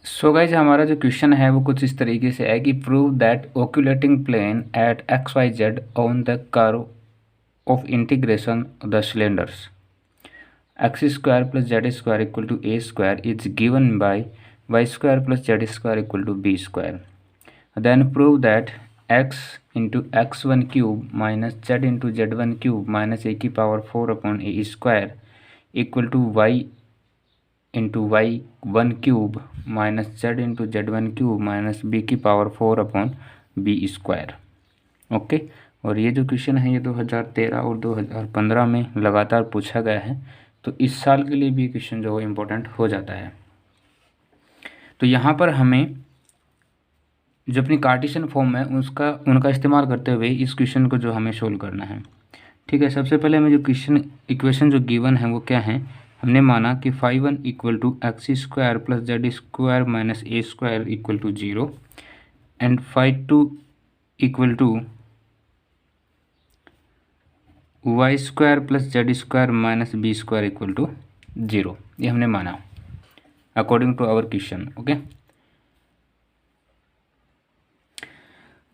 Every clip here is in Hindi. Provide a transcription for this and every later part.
सो गाइज हमारा जो क्वेश्चन है वो कुछ इस तरीके से है कि prove that osculating plane at X Y Z on the curve of integration the cylinders X square plus Z square equal to A square is given by Y square plus Z square equal to B square. Then prove that X into X one cube minus Z into Z one cube minus A की power 4 upon A square equal to Y into Y one cube minus Z into Z one cube minus B की power 4 upon B square. Okay, और ये जो क्वेश्चन है ये 2013 और 2015 में लगातार पूछा गया है, तो इस साल के लिए भी क्वेश्चन जो है इम्पोर्टेंट हो जाता है। तो यहाँ पर हमें जो अपनी कार्टेशियन फॉर्म है उनका इस्तेमाल करते हुए इस क्वेश्चन को जो हमें सोल्व करना है। ठीक है, सबसे पहले हमें जो क्वेश्चन इक्वेशन जो गिवन है वो क्या है, हमने माना कि phi one equal to x square plus Z square minus a square equal to 0 and phi two equal to y square plus Z square minus b square equal to 0। ये हमने माना according to our question. Okay,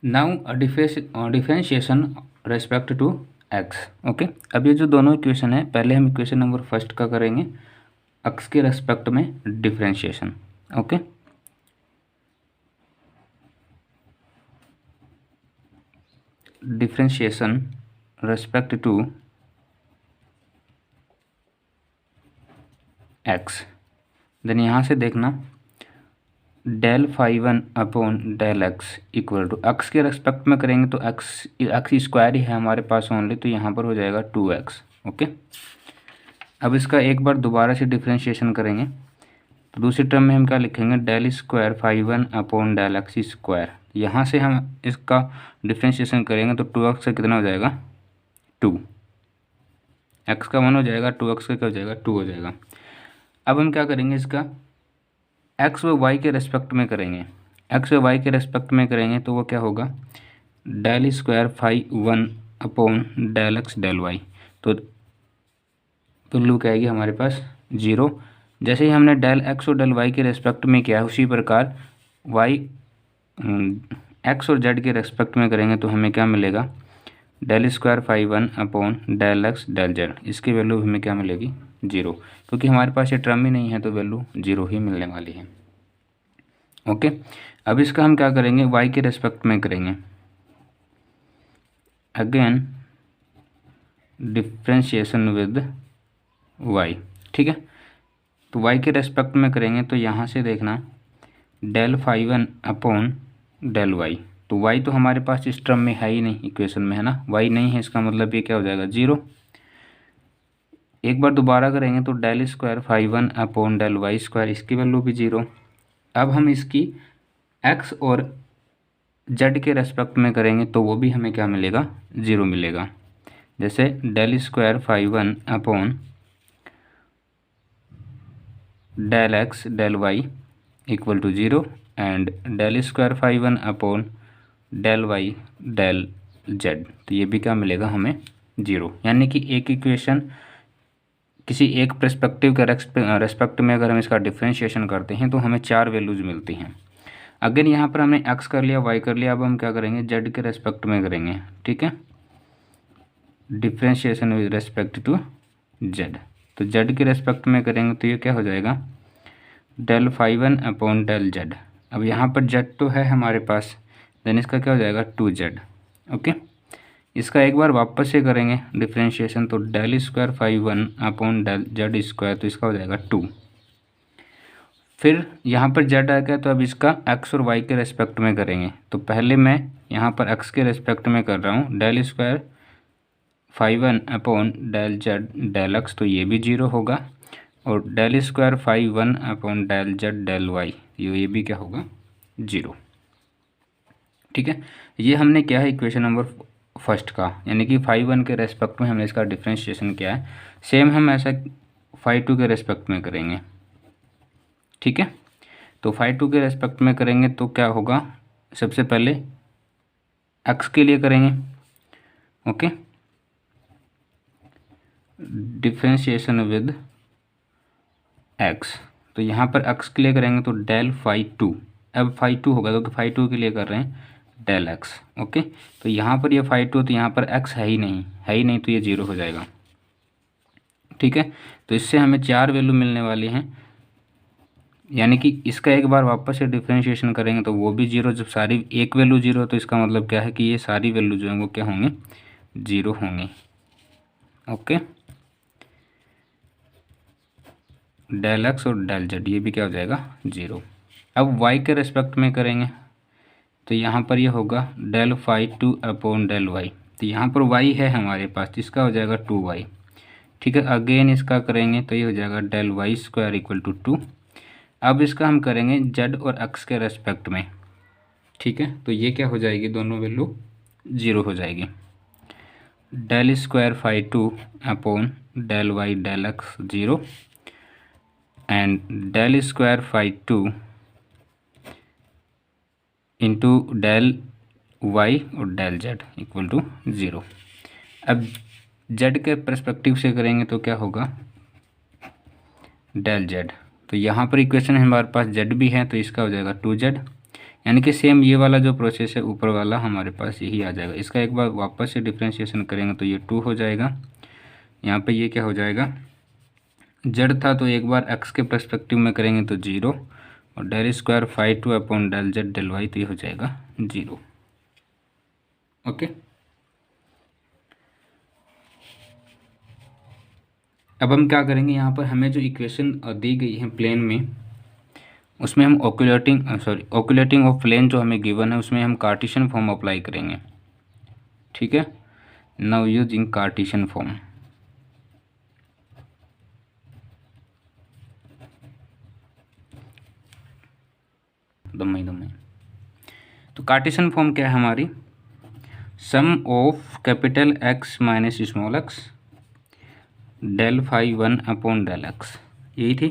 now differentiation respect to x. ओके, अब ये जो दोनों इक्वेशन है, पहले हम इक्वेशन नंबर फर्स्ट का करेंगे एक्स के रेस्पेक्ट में differentiation. Okay, differentiation respect to x. Then यहाँ से देखना del phi one upon del x equal to x के रेस्पेक्ट में करेंगे तो एक्स स्क्वायर ही है हमारे पास ओनली, तो यहाँ पर हो जाएगा 2x। ओके, अब इसका एक बार दोबारा से डिफरेंशिएशन करेंगे तो दूसरी टर्म में हम क्या लिखेंगे, del square phi one upon del x square. यहाँ से हम इसका डिफरेंशिएशन करेंगे तो 2x का कितना हो जाएगा 2, x का 1 हो जाएगा, 2x का क्या हो जाएगा 2 हो जाएगा। अब हम क्या करेंगे, इसका x व y के रेस्पेक्ट में करेंगे, x व y के रेस्पेक्ट में करेंगे तो वो क्या होगा, del square phi one upon del x del y, तो वैल्यू क्या आएगी हमारे पास 0। जैसे ही हमने डेल एक्स और डेल वाई के रेस्पेक्ट में किया उसी प्रकार वाई एक्स और जेड के रेस्पेक्ट में करेंगे तो हमें क्या मिलेगा, del square phi one upon del x del z, इसकी वैल्यू हमें क्या मिलेगी 0, क्योंकि हमारे पास ये टर्म ही नहीं है तो वैल्यू 0 ही मिलने वाली है। ओके, अब इसका हम क्या करेंगे, वाई के रेस्पेक्ट में करेंगे, अगेन डिफ्रेंशिएशन विद वाई। ठीक है, तो वाई के रेस्पेक्ट में करेंगे तो यहाँ से देखना del phi one upon del y, तो वाई तो हमारे पास इस टर्म में है ही नहीं, इक्वेशन में है ना, वाई नहीं है, इसका मतलब ये क्या हो जाएगा 0। एक बार दोबारा करेंगे तो del square phi one upon del y square, इसकी वैल्यू भी 0। अब हम इसकी एक्स और जेड के रेस्पेक्ट में करेंगे तो वो भी हमें क्या मिलेगा 0 मिलेगा। जैसे del square phi one upon del x del y equal to 0 and del square phi one upon del Y del z, तो ये भी क्या मिलेगा हमें 0। यानी कि एक इक्वेशन किसी एक पर्सपेक्टिव के रेस्पेक्ट में अगर हम इसका डिफरेंशिएशन करते हैं तो हमें 4 वैल्यूज मिलती हैं। अगेन यहाँ पर हमने एक्स कर लिया, वाई कर लिया, अब हम क्या करेंगे जेड के रेस्पेक्ट में करेंगे। ठीक है, differentiation with respect to z, तो जेड के रेस्पेक्ट में करेंगे तो ये क्या हो जाएगा, del phi one upon del z. अब यहाँ पर जेड तो है हमारे पास, देन इसका क्या हो जाएगा 2z। ओके, इसका एक बार वापस से करेंगे डिफरेंशिएशन तो del square phi one upon del z square, तो इसका हो जाएगा 2। फिर यहाँ पर जेड आ गया तो अब इसका एक्स और वाई के रेस्पेक्ट में करेंगे, तो पहले मैं यहाँ पर एक्स के रेस्पेक्ट में कर रहा हूँ del square phi one upon del z del x, तो ये भी 0 होगा, और del square phi one upon del z del y, ये भी क्या होगा 0। ठीक है, ये हमने क्या है इक्वेशन नंबर फर्स्ट का, यानी कि फाई वन के रेस्पेक्ट में हमने इसका डिफरेंशिएशन किया है। सेम हम ऐसा फाई टू के रेस्पेक्ट में करेंगे। ठीक है, तो फाई टू के रेस्पेक्ट में करेंगे तो क्या होगा, सबसे पहले एक्स के लिए करेंगे। ओके, डिफरेंशिएशन विद एक्स, तो यहाँ पर एक्स के लिए करेंगे तो डेल फाई टू, अब फाई टू होगा क्योंकि फाई टू के लिए कर रहे हैं डेल एक्स। ओके, तो यहाँ पर ये फाई टू, तो यहाँ पर एक्स है ही नहीं, तो ये जीरो हो जाएगा। ठीक है, तो इससे हमें 4 वैल्यू मिलने वाली हैं, यानी कि इसका एक बार वापस से डिफ्रेंशिएशन करेंगे तो वो भी जीरो। जब सारी एक वैल्यू जीरो, तो इसका मतलब क्या है कि ये सारी वैल्यू जो है वो क्या होंगे, जीरो होंगी। ओके, डेल एक्स और डेल जेड ये भी क्या हो जाएगा, जीरो। अब वाई के रेस्पेक्ट में करेंगे तो यहाँ पर ये होगा del phi two upon del y, तो यहाँ पर वाई है हमारे पास, जिसका हो जाएगा 2y। ठीक है, अगेन इसका करेंगे तो ये हो जाएगा del y square equal to 2। अब इसका हम करेंगे जेड और एक्स के रेस्पेक्ट में। ठीक है, तो ये क्या हो जाएगी, दोनों वैल्यू जीरो हो जाएगी। Del square phi two upon del Y del X zero, and del square phi two into del Y और del Z equal to zero. अब जेड के परस्पेक्टिव से करेंगे तो क्या होगा, डेल जेड। तो यहाँ पर इक्वेशन हमारे पास जेड भी है, तो इसका हो जाएगा 2z, यानी कि सेम ये वाला जो प्रोसेस है ऊपर वाला हमारे पास यही आ जाएगा। इसका एक बार वापस से डिफ्रेंशिएशन करेंगे तो ये 2 हो जाएगा। यहाँ पे ये क्या हो जाएगा, जेड था तो एक बार एक्स के परस्पेक्टिव में करेंगे तो 0, और del square phi two upon del z del y, तो ये हो जाएगा 0। ओके, अब हम क्या करेंगे, यहाँ पर हमें जो इक्वेशन दी गई है प्लेन में, उसमें हम ओक्यूलेटिंग ऑफ प्लेन जो हमें गिवन है उसमें हम कार्टेशियन फॉर्म अप्लाई करेंगे। ठीक है, नाउ यूजिंग कार्टेशियन फॉर्म। तो कार्टेशियन फॉर्म क्या है हमारी, sum of capital x minus small x del phi one upon del X, यही थी,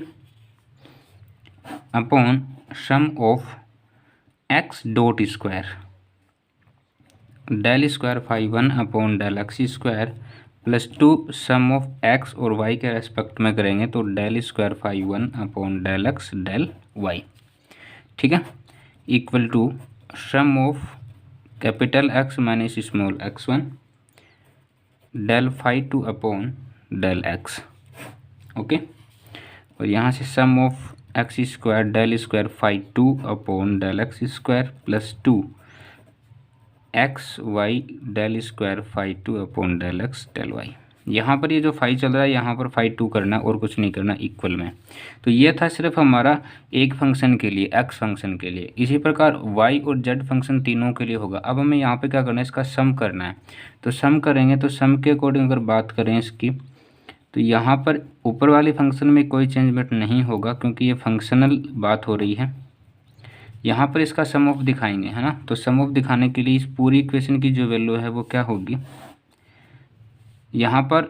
upon sum of X dot square del square phi one upon del x square plus 2 sum of X और वाई के रेस्पेक्ट में करेंगे तो del square phi one upon del x del Y. ठीक है, equal to sum of capital x minus small x one del phi two upon del X. Okay, और यहाँ से sum of X square del square phi two upon del x square plus 2 X Y del square phi two upon del x del Y. यहाँ पर ये जो फाई चल रहा है यहाँ पर फाई टू करना और कुछ नहीं करना, इक्वल में। तो ये था सिर्फ हमारा एक फंक्शन के लिए, एक्स फंक्शन के लिए। इसी प्रकार वाई और जेड फंक्शन तीनों के लिए होगा। अब हमें यहाँ पे क्या करना है, इसका सम करना है। तो सम करेंगे तो सम के अकॉर्डिंग अगर बात करें इसकी, तो यहाँ पर ऊपर वाले फंक्शन में कोई चेंजमेंट नहीं होगा क्योंकि ये फंक्शनल बात हो रही है। यहाँ पर इसका सम ऑफ दिखाएंगे, है ना। तो सम ऑफ दिखाने के लिए इस पूरी इक्वेशन की जो वैल्यू है वो क्या होगी, यहाँ पर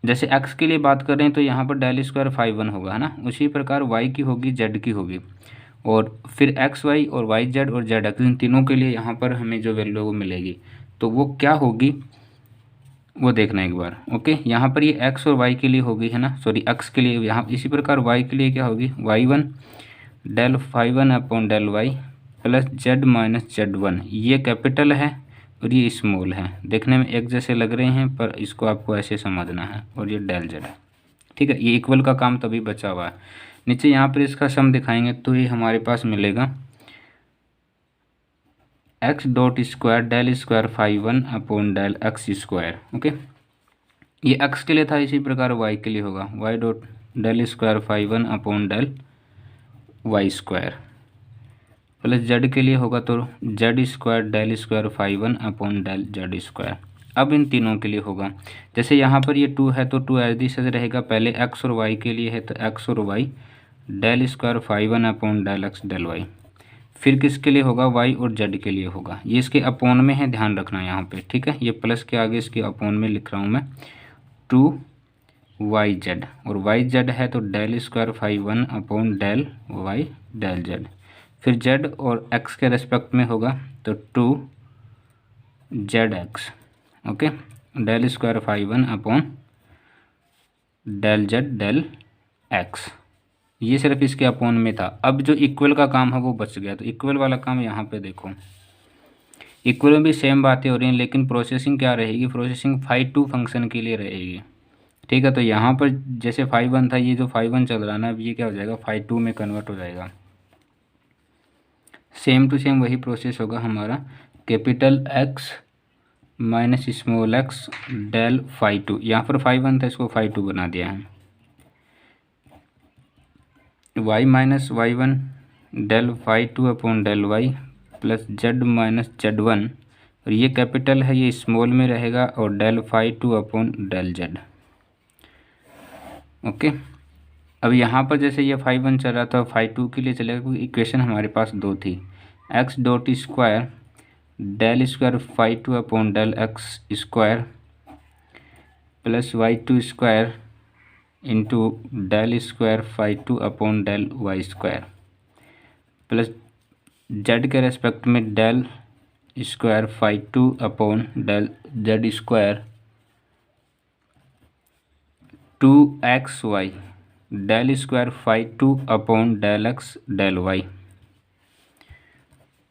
जैसे x के लिए बात करें तो यहाँ पर डेल स्क्वायर फाई वन होगा, है ना। उसी प्रकार y की होगी, z की होगी, और फिर एक्स वाई और वाई जेड और जेड एक्स, इन तीनों के लिए यहाँ पर हमें जो वैल्यू है वो मिलेगी। तो वो क्या होगी वो देखना एक बार। ओके, यहाँ पर ये x और y के लिए होगी, है ना, सॉरी x के लिए। यहाँ इसी प्रकार y के लिए क्या होगी, y one del phi one upon del y plus Z minus Z one. ये कैपिटल है और ये स्मॉल है, देखने में एक जैसे लग रहे हैं पर इसको आपको ऐसे समझना है, और ये डेल जेड है। ठीक है, ये इक्वल का काम तभी बचा हुआ है। नीचे यहाँ पर इसका सम दिखाएंगे तो ये हमारे पास मिलेगा x dot square del square phi one upon del x square. Okay, ये एक्स के लिए था, इसी प्रकार वाई के लिए होगा y dot del square phi one upon del y square plus z के लिए होगा तो z square del square phi one upon del z square. अब इन तीनों के लिए होगा, जैसे यहाँ पर ये 2 है तो 2 एज दी से रहेगा। पहले एक्स और वाई के लिए है तो एक्स और y del square phi one upon del x del y. फिर किसके लिए होगा, वाई और जेड के लिए होगा। ये इसके अपोन में है, ध्यान रखना यहाँ पे। ठीक है, ये प्लस के आगे इसके अपोन में लिख रहा हूँ मैं 2 वाई जेड, और वाई जेड है तो del square phi one upon del Y del z. फिर जेड और एक्स के रेस्पेक्ट में होगा तो 2 z x. Okay, del square phi one upon del z del x, ये सिर्फ इसके अपोन में था। अब जो इक्वल का काम है वो बच गया, तो इक्वल वाला काम यहाँ पे देखो, इक्वल में भी सेम बातें हो रही हैं, लेकिन प्रोसेसिंग क्या रहेगी, प्रोसेसिंग फाई टू फंक्शन के लिए रहेगी। ठीक है, तो यहाँ पर जैसे फाई वन था, ये जो फाई वन चल रहा है ना, अब ये क्या हो जाएगा, फाई टू में कन्वर्ट हो जाएगा। सेम टू सेम वही प्रोसेस होगा हमारा, capital x minus small x del phi two, यहाँ पर फाई वन था, इसको फाई टू बना दिया है, y minus Y one del phi two upon del y plus Z minus Z one, और ये कैपिटल है, ये स्मॉल में रहेगा, और del phi two upon del z. Okay, अब यहाँ पर जैसे ये फाई वन चल रहा था, फाई टू के लिए चलेगा, क्योंकि इक्वेशन हमारे पास दो थी, x dot square del square phi two upon del x square plus y two square into del square phi two upon del y square plus z के रेस्पेक्ट में del square phi two upon del z square two x Y del square phi two upon del x del y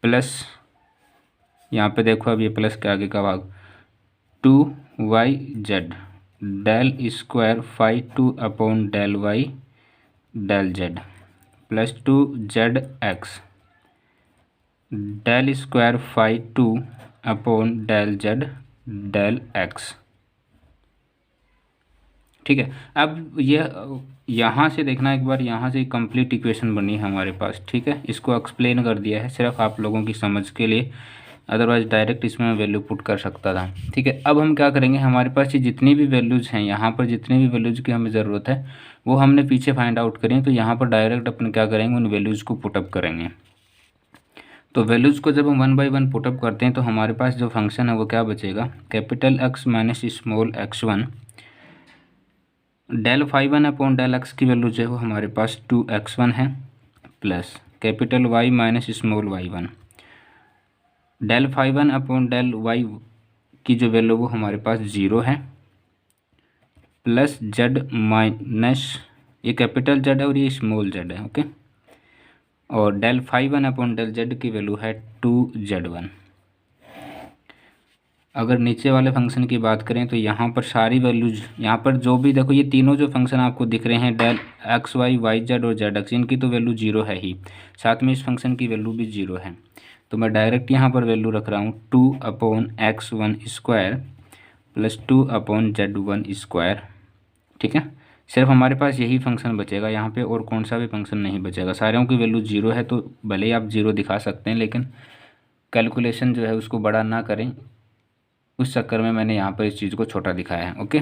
plus, यहाँ पे देखो अब ये प्लस के आगे का भाग, two y z del square phi two upon del Y del z plus two z x del square phi two upon del z del x. ठीक है, अब ये यहाँ से देखना एक बार, यहाँ से कंप्लीट इक्वेशन बनी है हमारे पास। ठीक है, इसको एक्सप्लेन कर दिया है सिर्फ आप लोगों की समझ के लिए, अदरवाइज डायरेक्ट इसमें मैं वैल्यू पुट कर सकता था। ठीक है, अब हम क्या करेंगे, हमारे पास ये जितनी भी वैल्यूज़ हैं, यहाँ पर जितनी भी वैल्यूज़ की हमें ज़रूरत है वो हमने पीछे फाइंड आउट करें, तो यहाँ पर डायरेक्ट अपन क्या करेंगे, उन वैल्यूज़ को पुटअप करेंगे। तो वैल्यूज़ को जब हम वन बाई वन पुटअप करते हैं तो हमारे पास जो फंक्शन है वो क्या बचेगा, capital x minus small x one del phi one upon del x की वैल्यू जो है वो हमारे पास टू एक्स वन है, plus capital Y minus small Y one del phi one upon del y की जो वैल्यू वो हमारे पास ज़ीरो है, प्लस जेड माइनस, ये कैपिटल जेड है और ये स्मॉल जेड है। ओके, और del phi one upon del Z की वैल्यू है टू जेड वन। अगर नीचे वाले फंक्शन की बात करें तो यहाँ पर सारी वैल्यूज, यहाँ पर जो भी देखो, ये तीनों जो फंक्शन आपको दिख रहे हैं, del x y y z और जेड एक्स, इनकी तो वैल्यू जीरो है ही, साथ में इस फंक्शन की वैल्यू भी जीरो है। तो मैं डायरेक्ट यहाँ पर वैल्यू रख रहा हूँ two upon X one square plus two upon Z one square. ठीक है, सिर्फ हमारे पास यही फंक्शन बचेगा यहाँ पे, और कौन सा भी फंक्शन नहीं बचेगा, सारों की वैल्यू जीरो है। तो भले ही आप जीरो दिखा सकते हैं, लेकिन कैलकुलेशन जो है उसको बड़ा ना करें, उस चक्कर में मैंने यहाँ पर इस चीज़ को छोटा दिखाया है। ओके,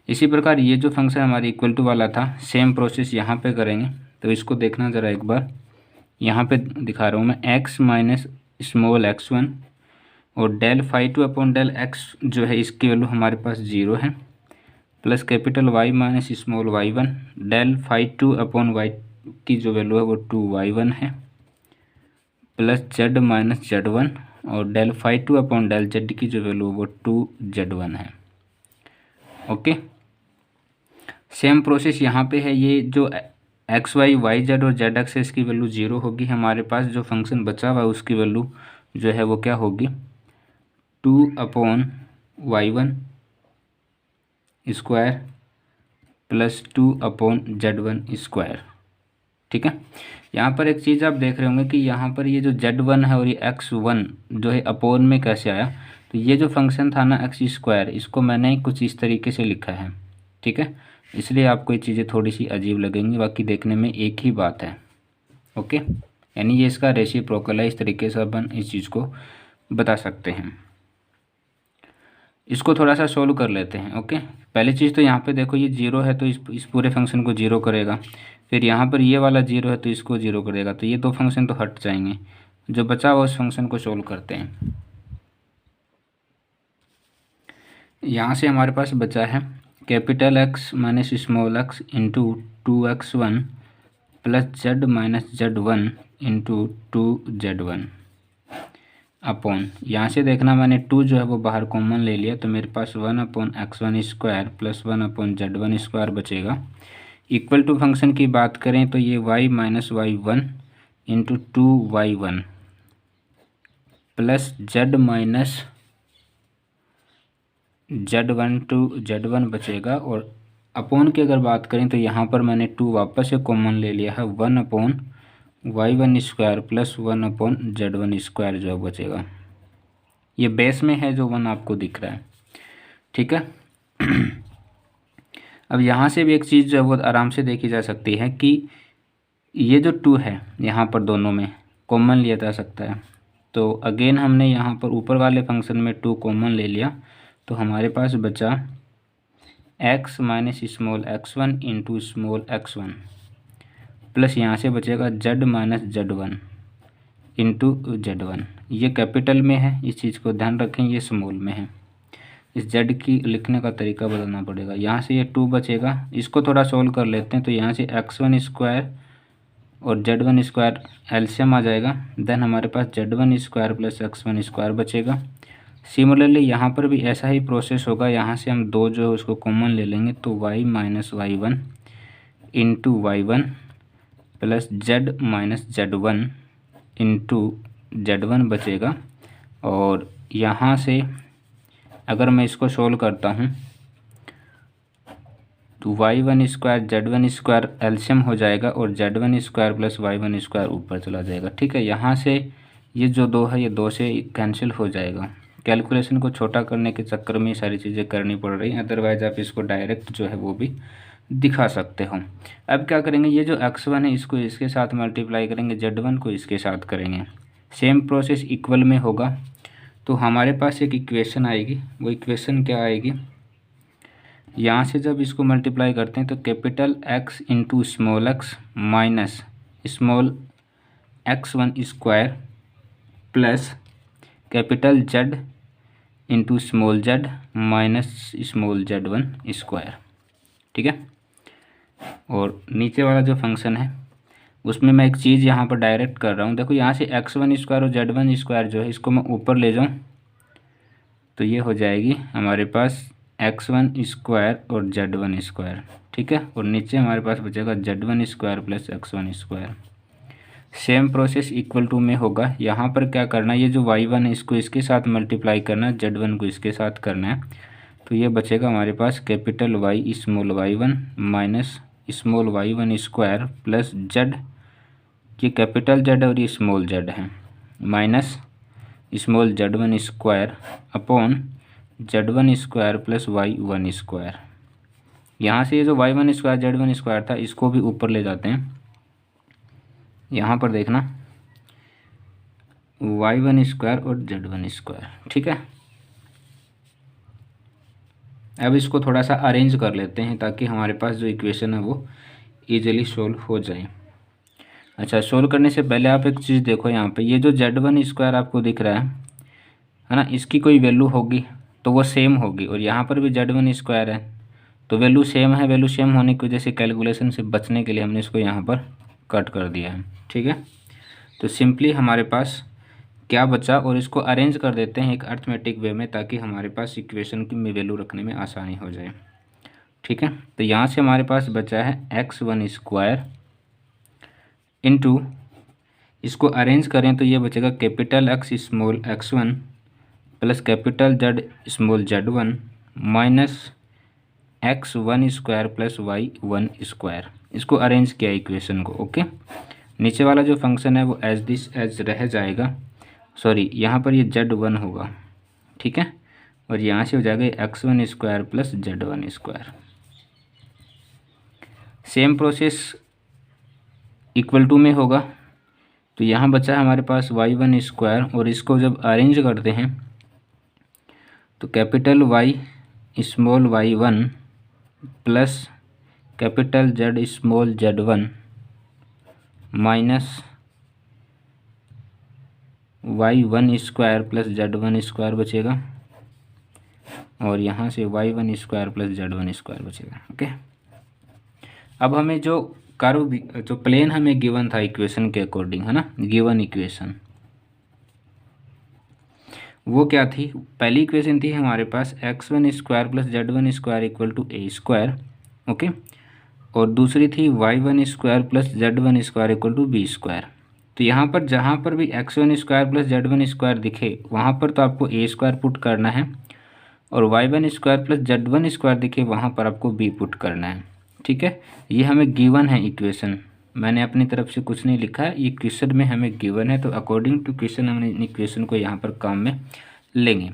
इसी प्रकार ये जो फंक्शन हमारे इक्वल टू वाला था, सेम प्रोसेस यहाँ पे करेंगे। तो इसको देखना ज़रा एक बार, यहाँ पे दिखा रहा हूँ मैं, X minus small x one और del phi two upon del X जो है इसकी वैल्यू हमारे पास ज़ीरो है, plus capital Y minus small Y one del phi two upon Y की जो वैल्यू है वो टू वाई वन है, plus Z minus Z one और del phi two upon del Z की जो वैल्यू वो टू जेड वन है। ओके, सेम प्रोसेस यहाँ पे है, ये जो एक्स वाई वाई जेड और जेड एक्स है इसकी वैल्यू ज़ीरो होगी, हमारे पास जो फंक्शन बचा हुआ है उसकी वैल्यू जो है वो क्या होगी, two upon y one square plus two upon Z one square. ठीक है, यहाँ पर एक चीज़ आप देख रहे होंगे कि यहाँ पर ये जो जेड वन है और ये एक्स वन जो है अपोन में कैसे आया, तो ये जो फंक्शन था ना एक्स स्क्वायर, इसको मैंने कुछ इस तरीके से लिखा है। ठीक है, इसलिए आपको ये चीज़ें थोड़ी सी अजीब लगेंगी, बाकी देखने में एक ही बात है। ओके, यानी ये इसका रेसिप्रोकल है, इस तरीके से अपन इस चीज़ को बता सकते हैं। इसको थोड़ा सा सोल्व कर लेते हैं। ओके, पहली चीज़ तो यहाँ पे देखो ये जीरो है तो इस पूरे फंक्शन को जीरो करेगा, फिर यहाँ पर ये वाला जीरो है तो इसको जीरो करेगा, तो ये दो फंक्शन तो हट जाएंगे। जो बचा हुआ उस फंक्शन को सोल्व करते हैं। यहाँ से हमारे पास बचा है capital x minus small x into two x one plus Z minus Z one into two Z one upon, यहाँ से देखना मैंने टू जो है वो बाहर कॉमन ले लिया, तो मेरे पास one upon X one square plus one upon Z one square बचेगा। इक्वल टू फंक्शन की बात करें तो ये y minus Y one into 2y1 plus z minus z1 two z1 बचेगा। और अपॉन की अगर बात करें तो यहाँ पर मैंने 2 वापस से कॉमन ले लिया है, 1/y1² प्लस 1/z1² जो बचेगा, ये बेस में है जो 1 आपको दिख रहा है, ठीक है। अब यहाँ से भी एक चीज़ जो है वो आराम से देखी जा सकती है कि ये जो 2 है यहाँ पर दोनों में कॉमन लिया जा सकता है। तो अगेन हमने यहाँ पर ऊपर वाले फंक्शन में 2 कॉमन ले लिया, तो हमारे पास बचा x minus small x1 into small x1 plus यहाँ से बचेगा z minus z1 into z1। ये कैपिटल में है, इस चीज़ को ध्यान रखें, ये स्मॉल में है। इस z की लिखने का तरीका बदलना पड़ेगा। यहाँ से ये 2 बचेगा, इसको थोड़ा सोल्व कर लेते हैं। तो यहाँ से x1² और z1² एलसीएम आ जाएगा, देन हमारे पास z1² प्लस x1² बचेगा। सिमिलरली यहाँ पर भी ऐसा ही प्रोसेस होगा, यहाँ से हम 2 जो है उसको कॉमन ले लेंगे, तो y minus Y one into y1 plus z minus z1 into z1 बचेगा। और यहाँ से अगर मैं इसको सोल्व करता हूँ तो y1² z1² एलसीएम हो जाएगा और z1² प्लस y1² ऊपर चला जाएगा, ठीक है। यहाँ से ये जो 2 है ये 2 से कैंसिल हो जाएगा। कैलकुलेशन को छोटा करने के चक्कर में ये सारी चीज़ें करनी पड़ रही हैं, अदरवाइज़ आप इसको डायरेक्ट जो है वो भी दिखा सकते हो। अब क्या करेंगे, ये जो x1 है इसको इसके साथ मल्टीप्लाई करेंगे, z1 को इसके साथ करेंगे, सेम प्रोसेस इक्वल में होगा। तो हमारे पास एक इक्वेशन आएगी, वो इक्वेशन क्या आएगी, यहाँ से जब इसको मल्टीप्लाई करते हैं तो capital X into small x minus small x1² plus capital Z into small z minus small z1², ठीक है। और नीचे वाला जो फंक्शन है उसमें मैं एक चीज़ यहाँ पर डायरेक्ट कर रहा हूँ। देखो यहाँ से x1² और z1² जो है इसको मैं ऊपर ले जाऊँ तो ये हो जाएगी हमारे पास x1² और z1², ठीक है। और नीचे हमारे पास बचेगा z1² plus x1²। Same process equal to में होगा। यहाँ पर क्या करना है, ये जो y1 है इसको इसके साथ मल्टीप्लाई करना है, z1 को इसके साथ करना है। तो ये बचेगा हमारे पास capital Y small y1 minus small y1² plus z, ये कैपिटल Z और ये स्मॉल z है, minus small z1² upon z1² plus y1²। यहाँ से ये जो y1² z1² था इसको भी ऊपर ले जाते हैं, यहाँ पर देखना y1² और z1², ठीक है। अब इसको थोड़ा सा अरेंज कर लेते हैं ताकि हमारे पास जो इक्वेशन है वो इजीली सोल्व हो जाए। अच्छा, सोल्व करने से पहले आप एक चीज़ देखो, यहाँ पे ये जो z1² आपको दिख रहा है ना, इसकी कोई वैल्यू होगी तो वो सेम होगी, और यहाँ पर भी z1² है तो वैल्यू सेम है। वैल्यू सेम होने की वजह से कैलकुलेशन से बचने के लिए हमने इसको यहाँ पर कट कर दिया है, ठीक है। तो सिंपली हमारे पास क्या बचा, और इसको अरेंज कर देते हैं एक अर्थमेटिक वे में ताकि हमारे पास इक्वेशन की वैल्यू रखने में आसानी हो जाए, ठीक है। तो यहाँ से हमारे पास बचा है x1² इंटू, इसको अरेंज करें तो ये बचेगा capital X small x1 plus capital Z small z1 minus x1² plus y1²। इसको अरेंज किया इक्वेशन को, ओके। नीचे वाला जो फंक्शन है वो एज दिस एज रह जाएगा, सॉरी यहाँ पर ये z1 होगा, ठीक है। और यहाँ से हो जाएगा x1² plus z1²। Same process equal to में होगा। तो यहाँ बचा है हमारे पास y1², और इसको जब अरेंज करते हैं तो capital Y small y1 plus capital Z small z1 minus y1² plus z1² बचेगा, और यहाँ से y1² प्लस z1² बचेगा, ओके। अब हमें जो कर्व, जो प्लेन हमें गिवन था इक्वेशन के अकॉर्डिंग, है ना, गिवन इक्वेशन वो क्या थी, पहली इक्वेशन थी हमारे पास x1² plus z1² equal to a², okay. और दूसरी थी y1² plus z1² equal to b²। तो यहाँ पर जहाँ पर भी x1² प्लस z1² दिखे वहाँ पर तो आपको a² पुट करना है, और y1² प्लस z1² दिखे वहाँ पर आपको b पुट करना है। ठीक है, ये हमें गिवन है इक्वेशन, मैंने अपनी तरफ से कुछ नहीं लिखा है, ये क्वेश्चन में हमें गिवन है, तो अकॉर्डिंग टू क्वेश्चन हम इन इक्वेशन को यहाँ पर काम में लेंगे।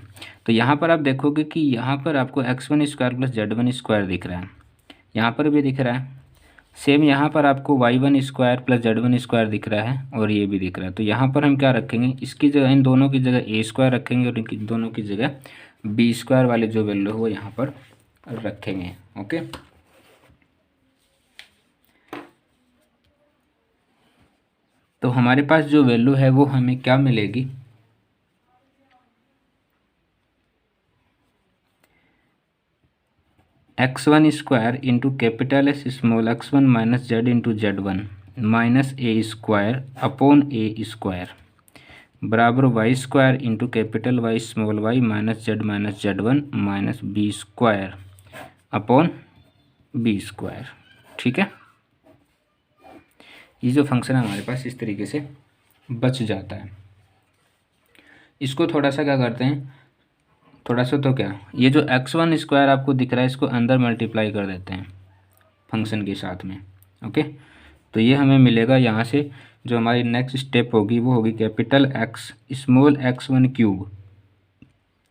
तो यहाँ पर आप देखोगे कि यहाँ पर आपको x1² प्लस z1² दिख रहा है, यहाँ पर भी दिख रहा है, सेम यहाँ पर आपको y1² प्लस z1² दिख रहा है और ये भी दिख रहा है। तो यहाँ पर हम क्या रखेंगे, इसकी जगह इन दोनों की जगह a² रखेंगे और इनकी दोनों की जगह b² वाले जो वैल्यू है वो यहाँ पर रखेंगे। ओके, तो हमारे पास जो वैल्यू है वो हमें क्या मिलेगी, x1² into capital S small x1 minus z into z1 minus a² upon a² बराबर y² into capital Y small y minus z1 minus b² upon b²। ठीक है, ये जो फंक्शन है हमारे पास इस तरीके से बच जाता है। इसको थोड़ा सा क्या करते हैं, थोड़ा सा तो क्या, ये जो x1² आपको दिख रहा है इसको अंदर मल्टीप्लाई कर देते हैं फंक्शन के साथ में। ओके, तो ये हमें मिलेगा, यहाँ से जो हमारी नेक्स्ट स्टेप होगी वो होगी कैपिटल X स्मॉल x1³,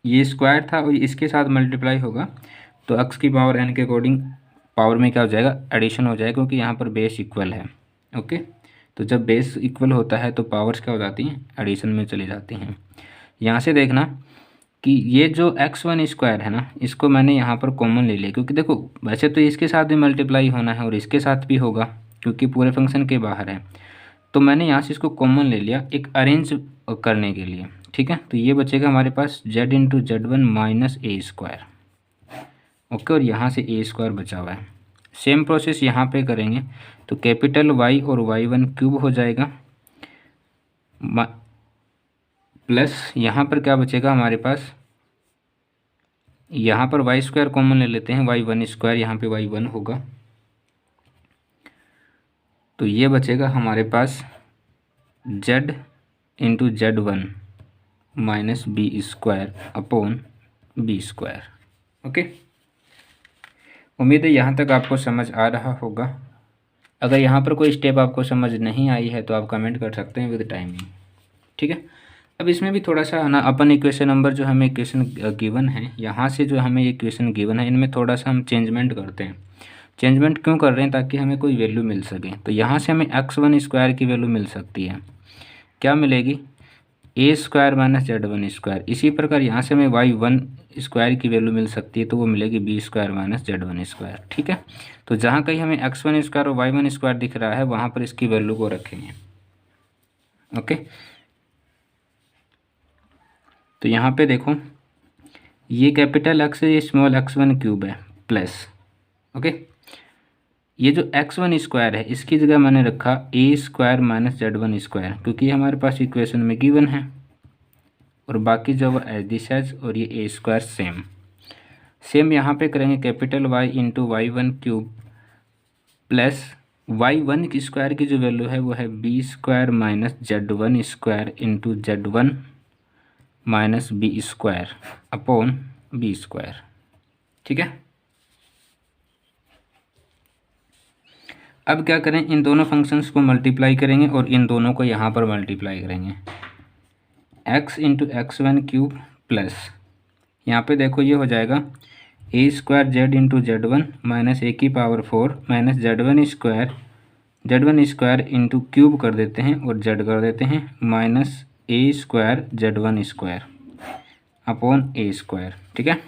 ये स्क्वायर था और इसके साथ मल्टीप्लाई होगा तो x की पावर n के अकॉर्डिंग पावर में क्या हो जाएगा, एडिशन हो जाएगा, क्योंकि यहाँ पर बेस इक्वल है। ओके, तो जब बेस इक्वल होता है तो पावर्स क्या हो जाती हैं, एडिशन में चली जाती हैं। यहाँ से देखना कि ये जो x1² है ना, इसको मैंने यहाँ पर कॉमन ले लिया, क्योंकि देखो वैसे तो इसके साथ भी मल्टीप्लाई होना है और इसके साथ भी होगा क्योंकि पूरे फंक्शन के बाहर है, तो मैंने यहाँ से इसको कॉमन ले लिया एक अरेंज करने के लिए। ठीक है, तो ये बचेगा हमारे पास z into z1 minus a²। Okay, और यहाँ से a² बचा हुआ है। सेम प्रोसेस यहाँ पे करेंगे तो कैपिटल Y और y1³ हो जाएगा, प्लस यहाँ पर क्या बचेगा हमारे पास, यहाँ पर y² कॉमन ले लेते हैं, y1², यहाँ पे y1 होगा, तो ये बचेगा हमारे पास z into z1 minus b² upon b²। Okay, उम्मीद है यहाँ तक आपको समझ आ रहा होगा। अगर यहाँ पर कोई स्टेप आपको समझ नहीं आई है तो आप कमेंट कर सकते हैं विद टाइमिंग। ठीक है, अब इसमें भी थोड़ा सा ना अपन इक्वेशन नंबर जो हमें इक्वेशन गिवन है, यहाँ से जो हमें इक्वेशन गिवन है इनमें थोड़ा सा हम चेंजमेंट करते हैं। चेंजमेंट क्यों कर रहे हैं, ताकि हमें कोई वैल्यू मिल सके। तो यहाँ से हमें x1² की वैल्यू मिल सकती है, क्या मिलेगी, a² माइनस z1²। इसी प्रकार यहाँ से हमें y1² की वैल्यू मिल सकती है, तो वो मिलेगी b² माइनस z1²। ठीक है, तो जहाँ कहीं हमें x1² और y1² दिख रहा है वहाँ पर इसकी वैल्यू को रखेंगे। ओके, तो यहाँ पे देखो ये कैपिटल X है, ये स्मॉल x1³ है, प्लस ओके, ये जो x1² है इसकी जगह मैंने रखा a² माइनस z1², क्योंकि ये हमारे पास इक्वेशन में गिवन है, और बाकी जो वो एज दिस एज, और ये a² सेम यहाँ पे करेंगे capital Y into y1³ plus y1² की जो वैल्यू है वो है b² minus z1² into z1 minus b² upon b²। ठीक है, अब क्या करें, इन दोनों फंक्शंस को मल्टीप्लाई करेंगे और इन दोनों को यहाँ पर मल्टीप्लाई करेंगे, x इंटू x1³ प्लस यहाँ पे देखो ये हो जाएगा a² z into z1 minus a⁴ minus z1² into cube कर देते हैं और z कर देते हैं minus a² z1² upon a²। ठीक है,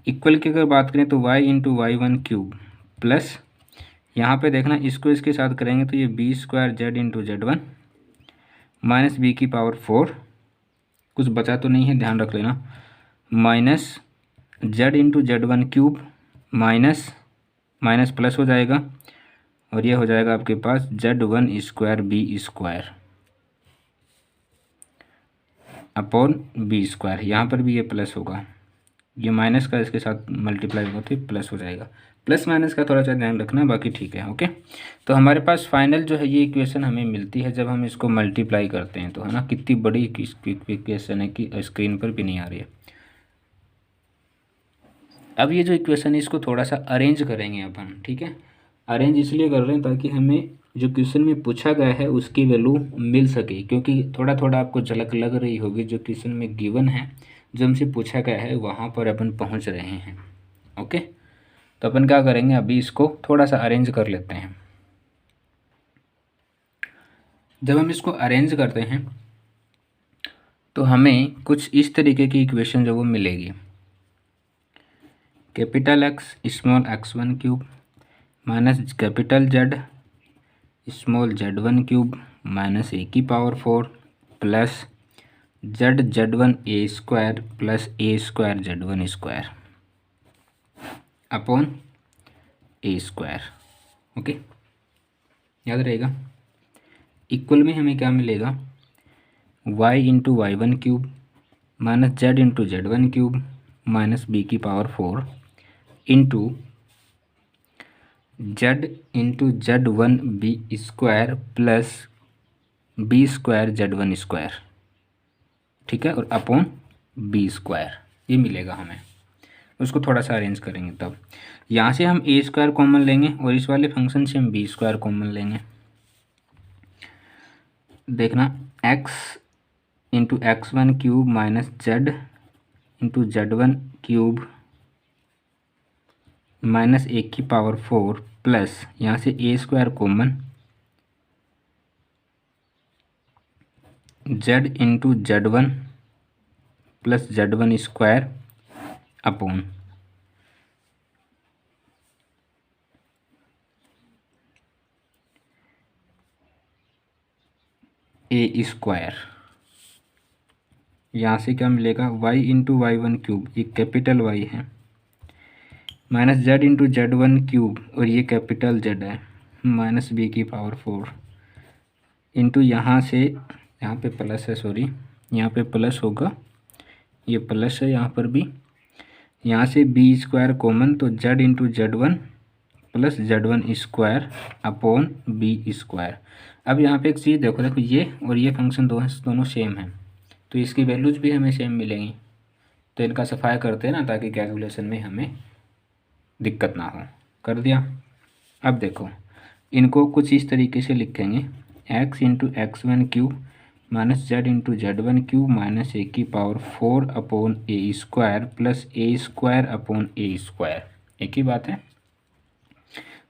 इक्वल की अगर बात करें तो y इंटू y1³ प्लस यहाँ पे देखना इसको इसके साथ करेंगे तो ये b² z into z1 minus b⁴, कुछ बचा तो नहीं है ध्यान रख लेना, minus z into z1³ minus minus plus हो जाएगा और ये हो जाएगा आपके पास z1² b² अपॉन b²। यहाँ पर भी ये प्लस होगा, ये माइनस का इसके साथ मल्टीप्लाई होगा तो ये प्लस हो जाएगा। प्लस माइनस का थोड़ा सा ध्यान रखना, बाकी ठीक है। ओके, तो हमारे पास फाइनल जो है ये इक्वेशन हमें मिलती है जब हम इसको मल्टीप्लाई करते हैं, तो है ना, कितनी बड़ी इक्वेशन है कि स्क्रीन पर भी नहीं आ रही है। अब ये जो इक्वेशन है इसको थोड़ा सा अरेंज करेंगे अपन, ठीक है। अरेंज इसलिए कर रहे हैं ताकि हमें जो क्वेश्चन में पूछा गया है उसकी वैल्यू मिल सके, क्योंकि थोड़ा थोड़ा आपको झलक लग रही होगी जो क्वेश्चन में गिवन है, जो हमसे पूछा गया है वहाँ पर अपन पहुँच रहे हैं। ओके, तो अपन क्या करेंगे, अभी इसको थोड़ा सा अरेंज कर लेते हैं। जब हम इसको अरेंज करते हैं तो हमें कुछ इस तरीके की इक्वेशन जो वो मिलेगी, capital X small x1 cube minus capital Z small z1 cube minus A की power 4 plus z1 A square plus A square z1 square upon A square. Okay, याद रहेगा। इक्वल में हमें क्या मिलेगा, y into y1 cube minus z into z1 cube minus b की power 4 into z into z1 b square plus b square z1 square, ठीक है, और अपॉन b स्क्वायर, ये मिलेगा हमें। उसको थोड़ा सा अरेंज करेंगे तब यहाँ से हम ए स्क्वायर कॉमन लेंगे और इस वाले फंक्शन से हम बी स्क्वायर कॉमन लेंगे। देखना, x into x1 cube minus z into z1 cube minus A की पावर 4 प्लस यहाँ से A square common z into z1 plus z1 square upon A square. यहाँ से क्या मिलेगा, y इंटू y1 क्यूब, ये कैपिटल Y है, minus z into z1 cube और ये कैपिटल Z है, माइनस b की पावर 4 इंटू यहाँ से, यहाँ पे प्लस है, सॉरी यहाँ पे प्लस होगा, ये प्लस है यहाँ पर भी, यहाँ से b स्क्वायर कॉमन तो z into z1 plus z1 square upon b square. अब यहाँ पे एक चीज़ देखो, देखो ये और ये फंक्शन दोनों सेम है, तो इसकी वैल्यूज भी हमें सेम मिलेंगी, तो इनका सफाया करते हैं ना, ताकि कैलकुलेशन में हमें दिक्कत ना हो। कर दिया। अब देखो इनको कुछ इस तरीके से लिखेंगे, x into x1 cube minus z into z1 cube minus A की power 4 upon A square plus A square upon A square, एक ही बात है।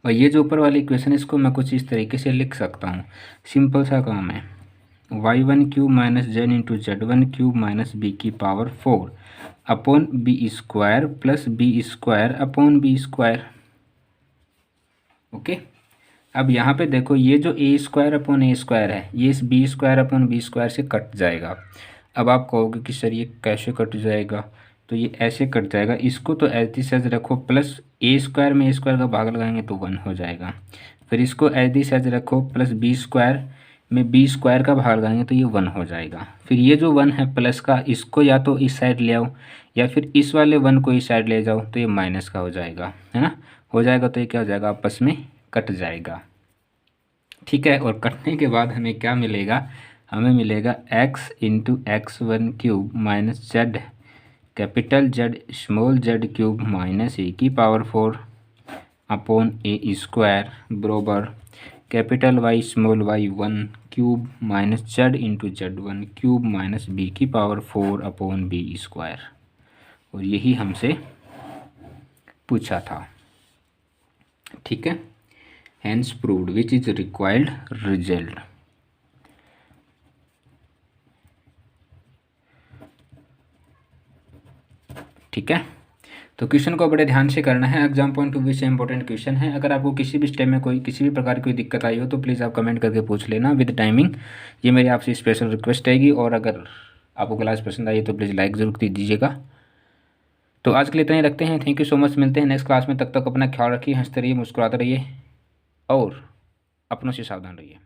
और ये जो ऊपर वाली इक्वेशन इसको मैं कुछ इस तरीके से लिख सकता हूँ, सिंपल सा काम है, y1 cube minus z into z1 cube minus b की power 4 upon b square plus b square upon b square. Okay, अब यहाँ पे देखो ये जो a square upon A square है ये इस b square upon B square से कट जाएगा। अब आप कहोगे कि सर ये कैसे कट जाएगा, तो ये ऐसे कट जाएगा, इसको तो ऐसी सज रखो, प्लस ए स्क्वायर में ए स्क्वायर का भाग लगाएंगे तो 1 हो जाएगा, फिर इसको ऐसी सज रखो, प्लस बी स्क्वायर में बी स्क्वायर का भाग लगाएंगे तो ये 1 हो जाएगा। फिर ये जो 1 है प्लस का, इसको या तो इस साइड ले आओ या फिर इस वाले 1 को इस साइड ले जाओ, तो ये माइनस का हो जाएगा, है ना, हो जाएगा, तो ये क्या हो जाएगा, आपस में कट जाएगा, ठीक है। और कटने के बाद हमें क्या मिलेगा, हमें मिलेगा x into x1 cube minus z capital Z small z cube minus A की पावर 4 अपॉन ए स्क्वायर बरोबर capital Y small y1 cube minus z into z1 cube minus b की पावर 4 अपॉन b स्क्वायर। और यही हमसे पूछा था, ठीक है। Hence proved, which is required result। ठीक है, तो क्वेश्चन को बड़े ध्यान से करना है, एग्जाम पॉइंट ऑफ व्यू से इंपॉर्टेंट क्वेश्चन है। अगर आपको किसी भी स्टेप में कोई किसी भी प्रकार की कोई दिक्कत आई हो तो प्लीज़ आप कमेंट करके पूछ लेना विद टाइमिंग, ये मेरी आपसे स्पेशल रिक्वेस्ट रहेगी। और अगर आपको क्लास पसंद आई तो प्लीज़ लाइक ज़रूर दीजिएगा। तो आज के लिए इतना ही रखते हैं, थैंक यू सो मच, मिलते हैं नेक्स्ट क्लास में, तब तक अपना ख्याल रखिए, हंसते रहिए, मुस्कुराते रहिए और अपनों से सावधान रहिए।